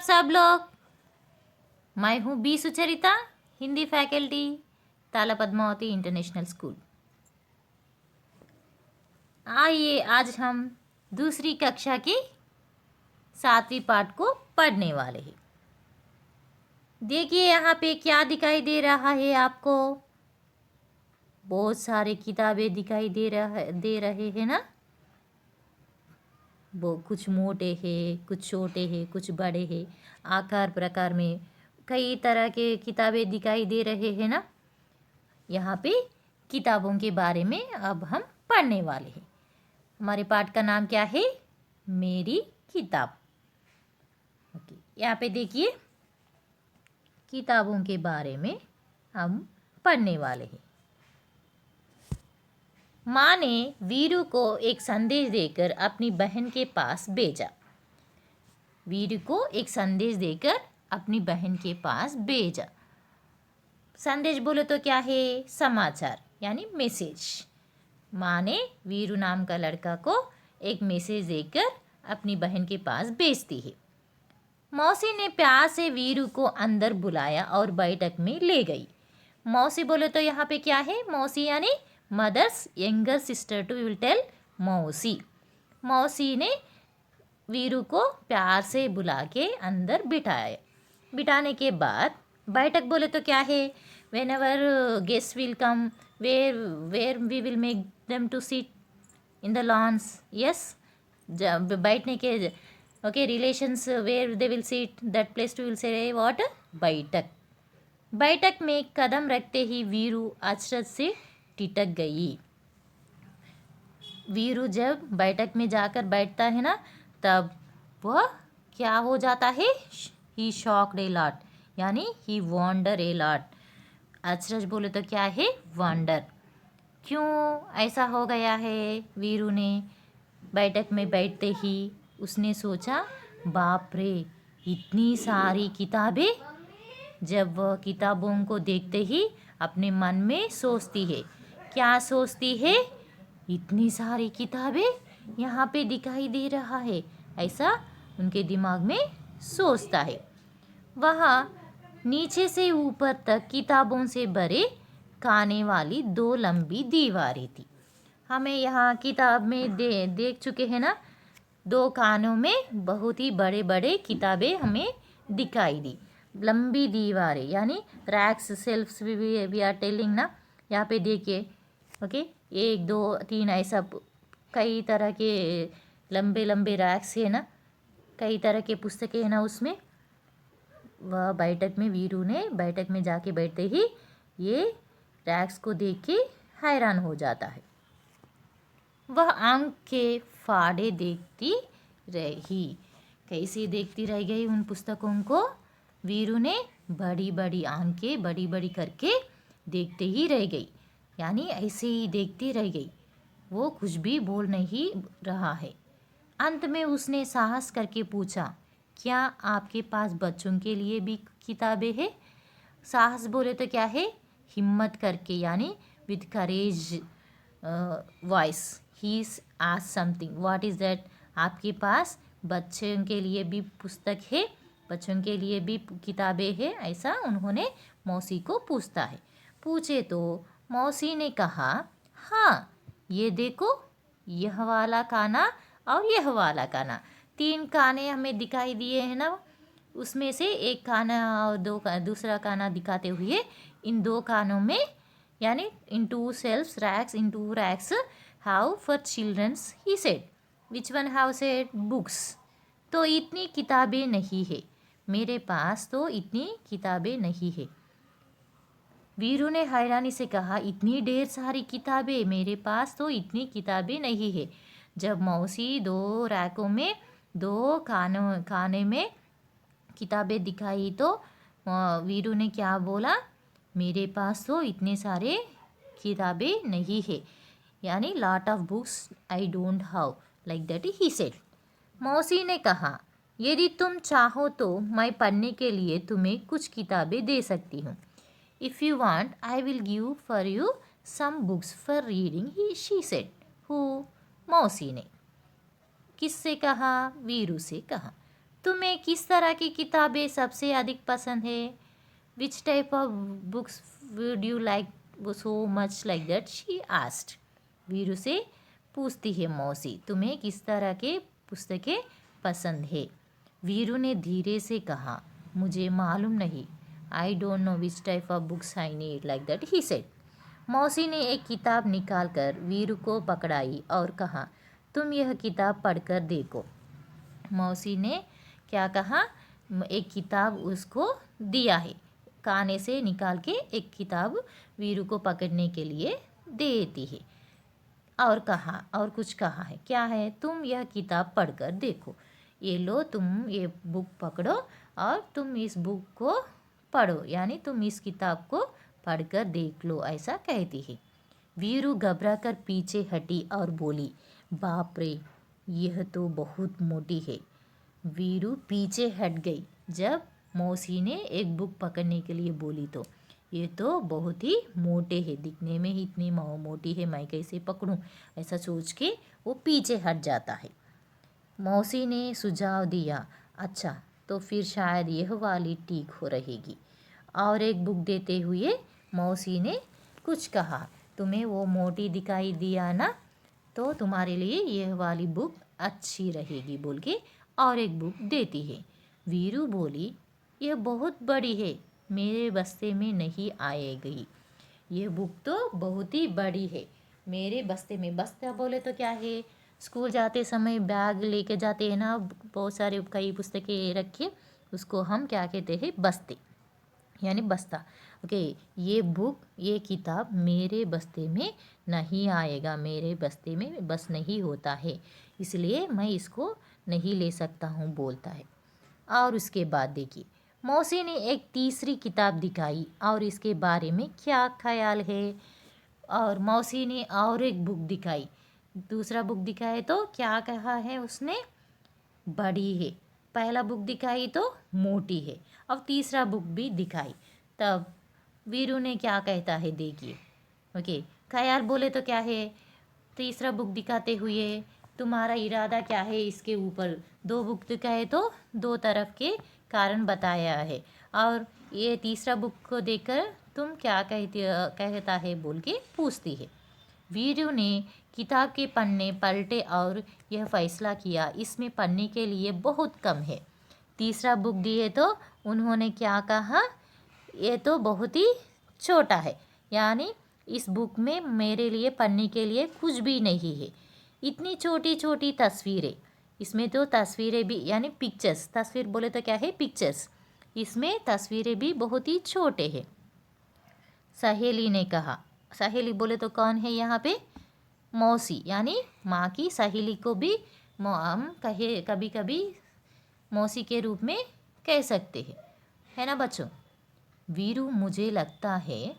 सब लोग। मैं हूँ बी सुचरिता, हिंदी फैकल्टी, ताला पद्मावती इंटरनेशनल स्कूल। आइए आज हम दूसरी कक्षा की 7वीं पाठ को पढ़ने वाले हैं। देखिए यहाँ पे क्या दिखाई दे रहा है आपको। बहुत सारे किताबें दिखाई दे रहे हैं ना। वो कुछ मोटे हैं, कुछ छोटे हैं, कुछ बड़े हैं। आकार प्रकार में कई तरह के किताबें दिखाई दे रहे हैं ना। यहाँ पे किताबों के बारे में अब हम पढ़ने वाले हैं। हमारे पाठ का नाम क्या है? मेरी किताब। ओके, यहाँ पे देखिए किताबों के बारे में हम पढ़ने वाले हैं। माँ ने वीरू को एक संदेश देकर अपनी बहन के पास भेजा। वीरू को एक संदेश देकर अपनी बहन के पास भेजा। संदेश बोले तो क्या है? समाचार यानी मैसेज। माँ ने वीरू नाम का लड़का को एक मैसेज देकर अपनी बहन के पास भेजती है। मौसी ने प्यार से वीरू को अंदर बुलाया और बैठक में ले गई। मौसी बोले तो यहाँ पे क्या है? मौसी यानी mother's younger sister to will tell मौसी। मौसी ने वीरू को प्यार से बुला के अंदर बिठाया। बिठाने के बाद बैठक बोले तो क्या है? whenever guests will come, where we will make them to sit in the lawns. Yes, जब बैठने के okay relations where they will sit that place to will say what? बैठक। बैठक में कदम रखते ही वीरू अचरज से टिटक गई। वीरू जब बैठक में जाकर बैठता है ना, तब वह क्या हो जाता है? ही शॉक्ड ए लॉट, यानी ही वॉन्डर ए लॉट। अचरज बोले तो क्या है? वॉन्डर। क्यों ऐसा हो गया है? वीरू ने बैठक में बैठते ही उसने सोचा, बाप रे इतनी सारी किताबें। जब वह किताबों को देखते ही अपने मन में सोचती है। क्या सोचती है? इतनी सारी किताबें यहाँ पे दिखाई दे रहा है, ऐसा उनके दिमाग में सोचता है। वहाँ नीचे से ऊपर तक किताबों से भरे खाने वाली 2 लंबी दीवारें थी। हमें यहाँ किताब में देख चुके हैं ना, 2 खानों में बहुत ही बड़े बड़े किताबें हमें दिखाई दी। लंबी दीवारें यानी racks, shelves we are telling ना। यहाँ पे देखिए ओके 1 2 3 ऐसा कई तरह के लंबे लंबे रैक्स है ना, कई तरह के पुस्तकें है ना उसमें। वह बैठक में वीरू ने बैठक में जाके बैठते ही ये रैक्स को देख के हैरान हो जाता है। वह आंख के फाड़े देखती रही। कैसे देखती रह गई उन पुस्तकों को? वीरू ने बड़ी बड़ी आंखें बड़ी बड़ी करके देखते ही रह गई, यानी ऐसे ही देखती रह गई। वो कुछ भी बोल नहीं रहा है। अंत में उसने साहस करके पूछा, क्या आपके पास बच्चों के लिए भी किताबें हैं? साहस बोले तो क्या है? हिम्मत करके, यानी with courage voice he asked something, what is that? आपके पास बच्चों के लिए भी पुस्तक है, बच्चों के लिए भी किताबें हैं, ऐसा उन्होंने मौसी को पूछता है। पूछे तो मौसी ने कहा, हाँ ये देखो, यह वाला खाना और यह वाला खाना, 3 खाने हमें दिखाई दिए हैं ना। उसमें से एक खाना और दूसरा खाना दिखाते हुए इन 2 खानों में, यानी इन 2 shelves racks, in 2 racks have for children's, he said. Which one have said? Books. तो इतनी किताबें नहीं है, मेरे पास तो इतनी किताबें नहीं है। वीरू ने हैरानी से कहा, इतनी ढेर सारी किताबें? मेरे पास तो इतनी किताबें नहीं है। जब मौसी 2 रैकों में 2 खाने में किताबें दिखाई तो वीरू ने क्या बोला? मेरे पास तो इतने सारे किताबें नहीं है, यानी lot of books I don't have, like that he said. मौसी ने कहा, यदि तुम चाहो तो मैं पढ़ने के लिए तुम्हें कुछ किताबें दे सकती हूँ। If you want I will give for you some books for reading, he she said. Who? मौसी ने। किससे कहा? वीरू से कहा। तुम्हें किस तरह की किताबें सबसे अधिक पसंद है? Which type of books would you like so much like that she asked. Veeru से पूछती है मौसी, तुम्हें किस तरह के पुस्तकें पसंद है? वीरू ने धीरे से कहा, मुझे मालूम नहीं। I don't know which type of books I need like that he said. मौसी ने एक किताब निकालकर वीरू को पकड़ाई और कहा, तुम यह किताब पढ़कर देखो। मौसी ने क्या कहा? एक किताब उसको दिया है, खाने से निकाल के एक किताब वीरू को पकड़ने के लिए देती है और कहा, और कुछ कहा है, क्या है? तुम यह किताब पढ़कर देखो। ये लो, तुम ये बुक पकड़ो और तुम इस बुक को पढ़ो, यानी तुम इस किताब को पढ़कर देख लो, ऐसा कहती है। वीरू घबरा कर पीछे हटी और बोली, बाप रे, यह तो बहुत मोटी है। वीरू पीछे हट गई जब मौसी ने एक बुक पकड़ने के लिए बोली तो। ये तो बहुत ही मोटे है, दिखने में ही इतनी मोटी है, मैं कैसे पकड़ूं, ऐसा सोच के वो पीछे हट जाता है। मौसी ने सुझाव दिया, अच्छा तो फिर शायद यह वाली ठीक हो रहेगी। और एक बुक देते हुए मौसी ने कुछ कहा, तुम्हें वो मोटी दिखाई दिया ना, तो तुम्हारे लिए यह वाली बुक अच्छी रहेगी बोल के और एक बुक देती है। वीरू बोली, यह बहुत बड़ी है, मेरे बस्ते में नहीं आएगी। ये बुक तो बहुत ही बड़ी है, मेरे बस्ते में। बस्ता बोले तो क्या है? स्कूल जाते समय बैग लेके जाते हैं ना, बहुत सारे कई पुस्तकें रखे, उसको हम क्या कहते हैं? बस्ते, यानी बस्ता। ओके, ये बुक, ये किताब मेरे बस्ते में नहीं आएगा, मेरे बस्ते में बस नहीं होता है, इसलिए मैं इसको नहीं ले सकता हूँ बोलता है। और उसके बाद देखिए, मौसी ने एक तीसरी किताब दिखाई और इसके बारे में क्या ख्याल है? और मौसी ने और एक बुक दिखाई, दूसरा बुक दिखाए तो क्या कहा है उसने? बड़ी है। पहला बुक दिखाई तो मोटी है, अब तीसरा बुक भी दिखाई, तब वीरू ने क्या कहता है देखिए। ओके, ख्याल बोले तो क्या है? तीसरा बुक दिखाते हुए तुम्हारा इरादा क्या है इसके ऊपर? दो बुक दिखाए तो दो तरफ के कारण बताया है, और ये तीसरा बुक को देखकर तुम क्या कहता है बोल के पूछती है। वीरू ने किताब के पन्ने पलटे और यह फैसला किया, इसमें पढ़ने के लिए बहुत कम है। तीसरा बुक दिए तो उन्होंने क्या कहा? ये तो बहुत ही छोटा है, यानी इस बुक में मेरे लिए पढ़ने के लिए कुछ भी नहीं है। इतनी छोटी छोटी तस्वीरें, इसमें तो तस्वीरें भी, यानी पिक्चर्स, तस्वीर बोले तो क्या है? पिक्चर्स, इसमें तस्वीरें भी बहुत ही छोटे हैं। सहेली ने कहा। सहेली बोले तो कौन है यहाँ पे? मौसी, यानी माँ की सहेली को भी हम कहे कभी कभी मौसी के रूप में कह सकते हैं, है ना बच्चों? वीरू, मुझे लगता है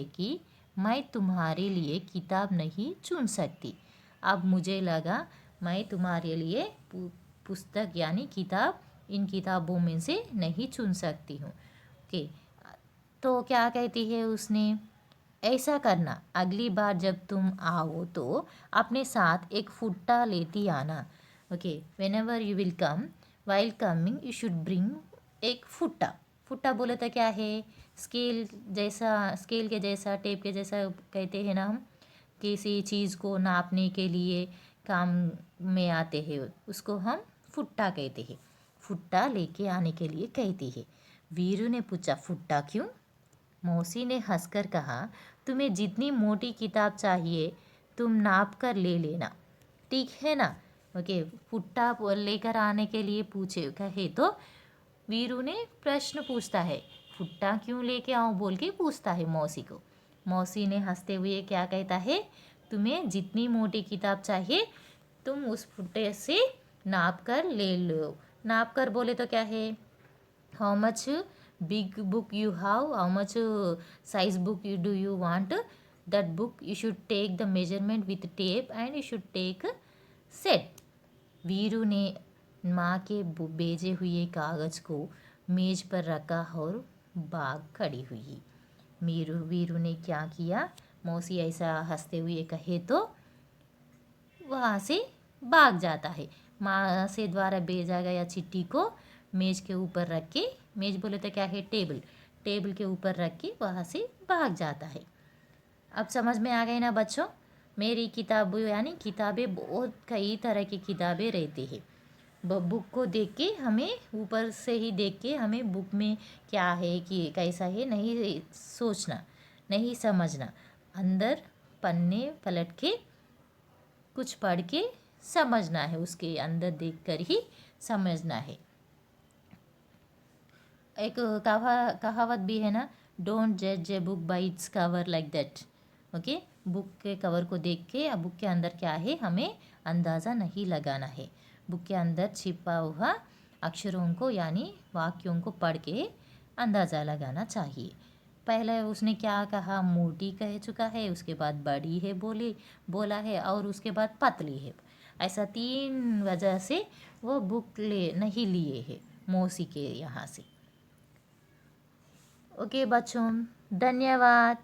कि मैं तुम्हारे लिए किताब नहीं चुन सकती। अब मुझे लगा मैं तुम्हारे लिए पुस्तक यानी किताब, इन किताबों में से नहीं चुन सकती हूँ। ओके, तो क्या कहती है उसने? ऐसा करना, अगली बार जब तुम आओ तो अपने साथ एक फुट्टा लेती आना। Okay, when ever you will come, while coming you should bring एक फुट्टा। फुट्टा बोले तो क्या है? स्केल जैसा, स्केल के जैसा, टेप के जैसा कहते हैं ना हम, किसी चीज़ को नापने के लिए काम में आते हैं, उसको हम फुट्टा कहते हैं। फुट्टा लेके आने के लिए कहती है। वीरू ने पूछा, फुट्टा क्यों? मौसी ने हंसकर कहा, तुम्हें जितनी मोटी किताब चाहिए तुम नाप कर ले लेना, ठीक है ना? ओके, फुट्टा लेकर आने के लिए पूछे कहे तो वीरू ने प्रश्न पूछता है, फुट्टा क्यों लेके आऊँ बोल के पूछता है मौसी को। मौसी ने हंसते हुए क्या कहता है, तुम्हें जितनी मोटी किताब चाहिए तुम उस फुट्टे से नाप कर ले लो। नाप कर बोले तो क्या है? How much big book you have, how much size book do you want, that book you should take the measurement with tape and you should take set। Veeru ने माँ के भेजे हुए कागज़ को मेज पर रखा और भाग खड़ी हुई। वीरू ने क्या किया? मौसी ऐसा हंसते हुए कहे तो वहाँ से भाग जाता है। माँ से द्वारा भेजा गया चिट्ठी को मेज के ऊपर रख के, मेज बोले तो क्या है, टेबल, टेबल के ऊपर रख के वहाँ से भाग जाता है। अब समझ में आ गई ना बच्चों। मेरी किताब यानी किताबें बहुत कई तरह की किताबें रहती है। बुक को देख के हमें, ऊपर से ही देख के हमें बुक में क्या है कि कैसा है नहीं सोचना, नहीं समझना, अंदर पन्ने पलट के कुछ पढ़ के समझना है, उसके अंदर देखकर ही समझना है। एक कहावत भी है ना, डोंट जज a book by its cover like that. Okay, book के कवर को देख के बुक के अंदर क्या है हमें अंदाज़ा नहीं लगाना है। बुक के अंदर छिपा हुआ अक्षरों को यानी वाक्यों को पढ़ के अंदाज़ा लगाना चाहिए। पहले उसने क्या कहा, मोटी कह चुका है, उसके बाद बड़ी है बोला है, और उसके बाद पतली है। ऐसा 3 वजह से वो बुक नहीं लिए है मौसी के यहाँ से। ओके बच्चों, धन्यवाद।